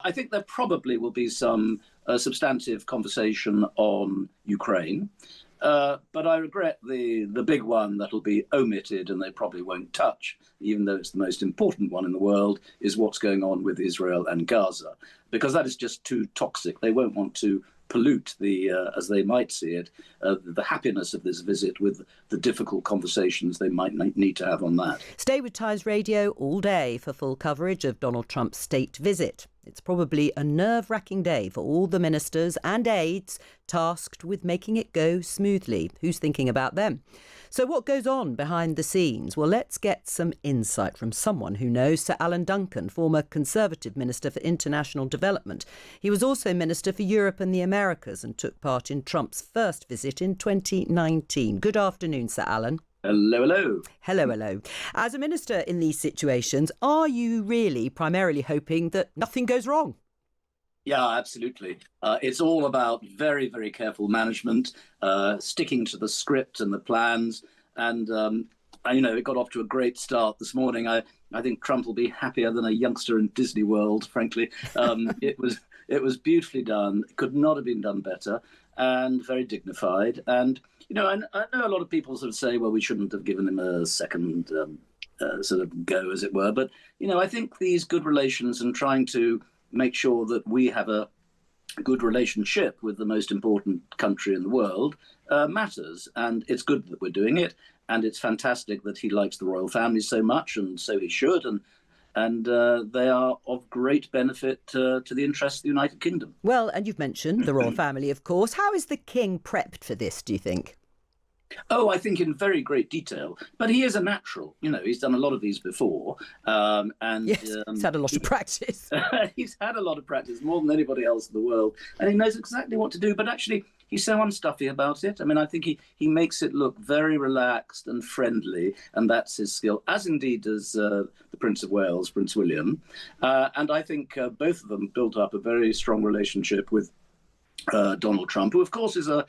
I think there probably will be some substantive conversation on Ukraine. But I regret the big one that'll be omitted and they probably won't touch, even though it's the most important one in the world, is what's going on with Israel and Gaza, because that is just too toxic. They won't want to pollute as they might see it, the happiness of this visit with the difficult conversations they might need to have on that. Stay with Times Radio all day for full coverage of Donald Trump's state visit. It's probably a nerve-wracking day for all the ministers and aides tasked with making it go smoothly. Who's thinking about them? So what goes on behind the scenes? Well, let's get some insight from someone who knows. Sir Alan Duncan, former Conservative Minister for International Development. He was also Minister for Europe and the Americas and took part in Trump's first visit in 2019. Good afternoon, Sir Alan. Hello, hello. Hello, hello. As a minister in these situations, are you really primarily hoping that nothing goes wrong? Yeah, absolutely. It's all about very, very careful management, sticking to the script and the plans. And, it got off to a great start this morning. I think Trump will be happier than a youngster in Disney World, frankly. It was beautifully done. It could not have been done better and very dignified. And, I know a lot of people sort of say, well, we shouldn't have given him a second sort of go, as it were. But, I think these good relations and trying to make sure that we have a good relationship with the most important country in the world matters. And it's good that we're doing it. And it's fantastic that he likes the royal family so much, and so he should. And they are of great benefit to the interests of the United Kingdom. Well, and you've mentioned the royal family, of course. How is the king prepped for this, do you think? Oh, I think in very great detail. But he is a natural. He's done a lot of these before. Yes, he's had a lot of practice. He's had a lot of practice, more than anybody else in the world. And he knows exactly what to do. But actually, he's so unstuffy about it. I think he makes it look very relaxed and friendly. And that's his skill, as indeed does the Prince of Wales, Prince William. And I think both of them built up a very strong relationship with Donald Trump, who, of course, is a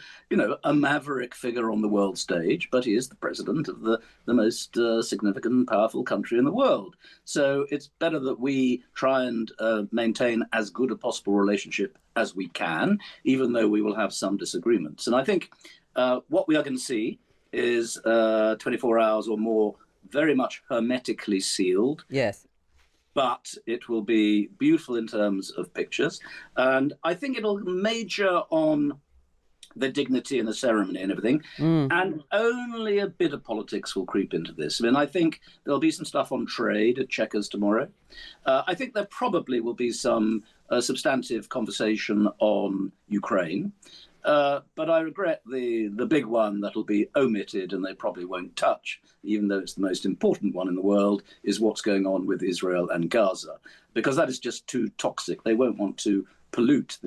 maverick figure on the world stage, but he is the president of the most significant and powerful country in the world. So it's better that we try and maintain as good a possible relationship as we can, even though we will have some disagreements. And I think what we are going to see is 24 hours or more very much hermetically sealed. Yes. But it will be beautiful in terms of pictures. And I think it'll major on the dignity and the ceremony and everything. And only a bit of politics will creep into this. I think there'll be some stuff on trade at Chequers tomorrow. I think there probably will be some substantive conversation on Ukraine. But I regret the big one that'll be omitted and they probably won't touch, even though it's the most important one in the world, is what's going on with Israel and Gaza, because that is just too toxic. They won't want to pollute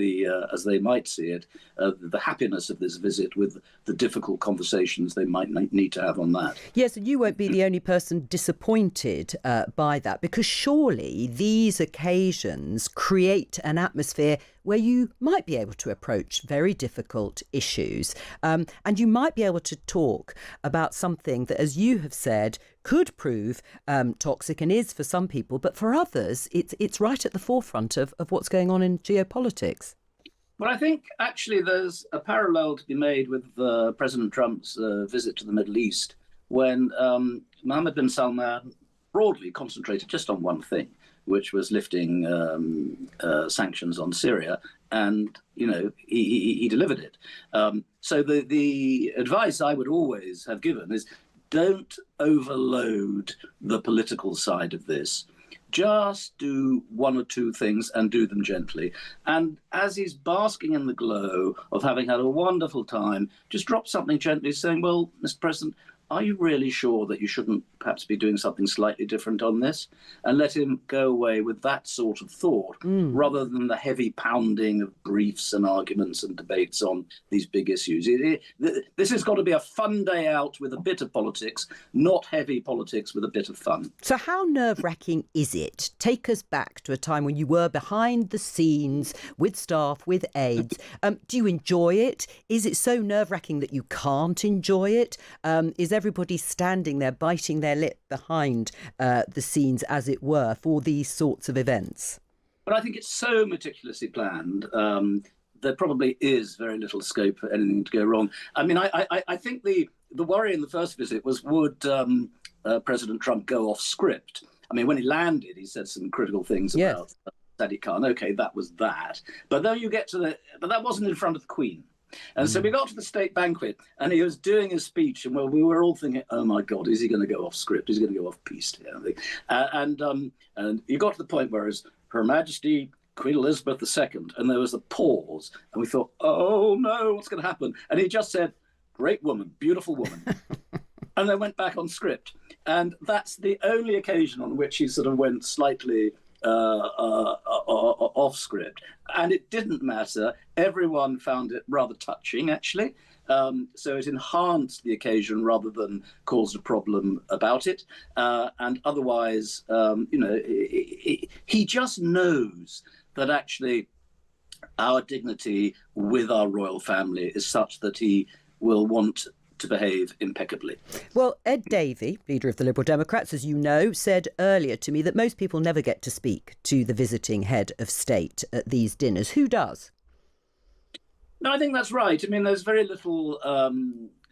as they might see it, the happiness of this visit with the difficult conversations they might need to have on that. Yes, and you won't be the only person disappointed by that, because surely these occasions create an atmosphere where you might be able to approach very difficult issues, and you might be able to talk about something that, as you have said, could prove toxic and is for some people, but for others, it's right at the forefront of what's going on in geopolitics. Well, I think actually there's a parallel to be made with President Trump's visit to the Middle East, when Mohammed bin Salman broadly concentrated just on one thing, which was lifting sanctions on Syria, and he delivered it. So the advice I would always have given is, don't overload the political side of this. Just do one or two things and do them gently. And as he's basking in the glow of having had a wonderful time, just drop something gently saying, well, Mr. President, are you really sure that you shouldn't perhaps be doing something slightly different on this? And let him go away with that sort of thought, rather than the heavy pounding of briefs and arguments and debates on these big issues. This has got to be a fun day out with a bit of politics, not heavy politics with a bit of fun. So how nerve-wracking is it? Take us back to a time when you were behind the scenes with staff, with aides. Do you enjoy it? Is it so nerve-wracking that you can't enjoy it? Is everybody standing there biting their lip behind the scenes, as it were, for these sorts of events? But I think it's so meticulously planned. There probably is very little scope for anything to go wrong. I mean, I think the worry in the first visit was, would President Trump go off script? I mean, when he landed, he said some critical things about Sadiq Khan. Okay, that was that. But then you get to but that wasn't in front of the Queen. And so we got to the state banquet, and he was doing his speech, and well, we were all thinking, "Oh my God, is he going to go off script? Is he going to go off piste here?" And you got to the point where it's Her Majesty Queen Elizabeth II, and there was a pause, and we thought, "Oh no, what's going to happen?" And he just said, "Great woman, beautiful woman," and then went back on script. And that's the only occasion on which he sort of went slightly off script, and it didn't matter. Everyone found it rather touching, actually. So it enhanced the occasion rather than caused a problem about it. And otherwise, he just knows that actually our dignity with our royal family is such that he will want to behave impeccably. Well, Ed Davey, leader of the Liberal Democrats, as you know, said earlier to me that most people never get to speak to the visiting head of state at these dinners. Who does? No, I think that's right. I mean, there's very little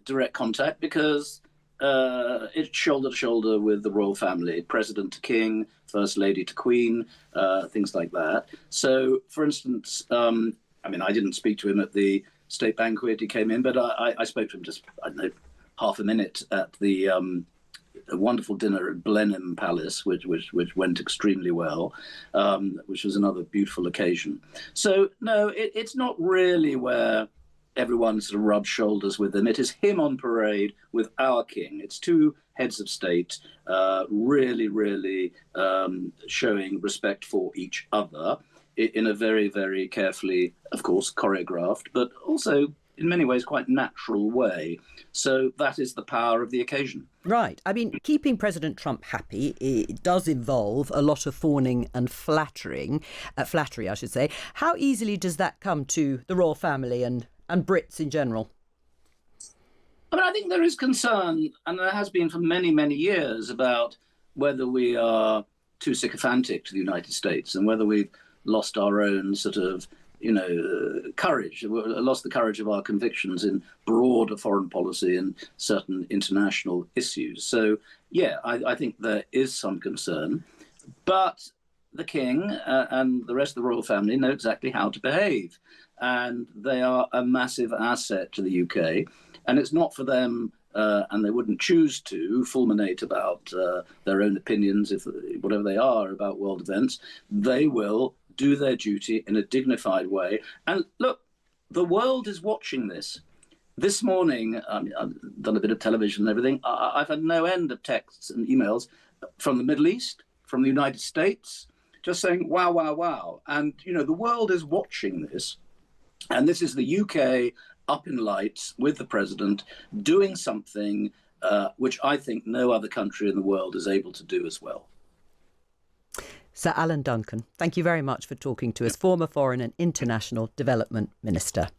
direct contact because it's shoulder to shoulder with the royal family, president to king, first lady to queen, things like that. So, for instance, I mean, I didn't speak to him at the state banquet. He came in, but I spoke to him just, I don't know, half a minute at the a wonderful dinner at Blenheim Palace, which went extremely well, which was another beautiful occasion. So no, it's not really where everyone sort of rubs shoulders with him. It is him on parade with our king. It's two heads of state really showing respect for each other in a very, very carefully, of course, choreographed, but also in many ways quite natural way. So that is the power of the occasion. Right. I mean, keeping President Trump happy, it does involve a lot of fawning and flattery, I should say. How easily does that come to the royal family and Brits in general? I mean, I think there is concern, and there has been for many, many years, about whether we are too sycophantic to the United States and whether we've lost our own sort of, courage, lost the courage of our convictions in broader foreign policy and certain international issues. So, yeah, I think there is some concern. But the king and the rest of the royal family know exactly how to behave. And they are a massive asset to the UK. And it's not for them, and they wouldn't choose to fulminate about their own opinions, if whatever they are, about world events. They will do their duty in a dignified way. And look, the world is watching this. This morning, I've done a bit of television and everything. I've had no end of texts and emails from the Middle East, from the United States, just saying, wow, wow, wow. And, the world is watching this. And this is the UK up in lights with the president doing something which I think no other country in the world is able to do as well. Sir Alan Duncan, thank you very much for talking to us, former Foreign and International Development Minister.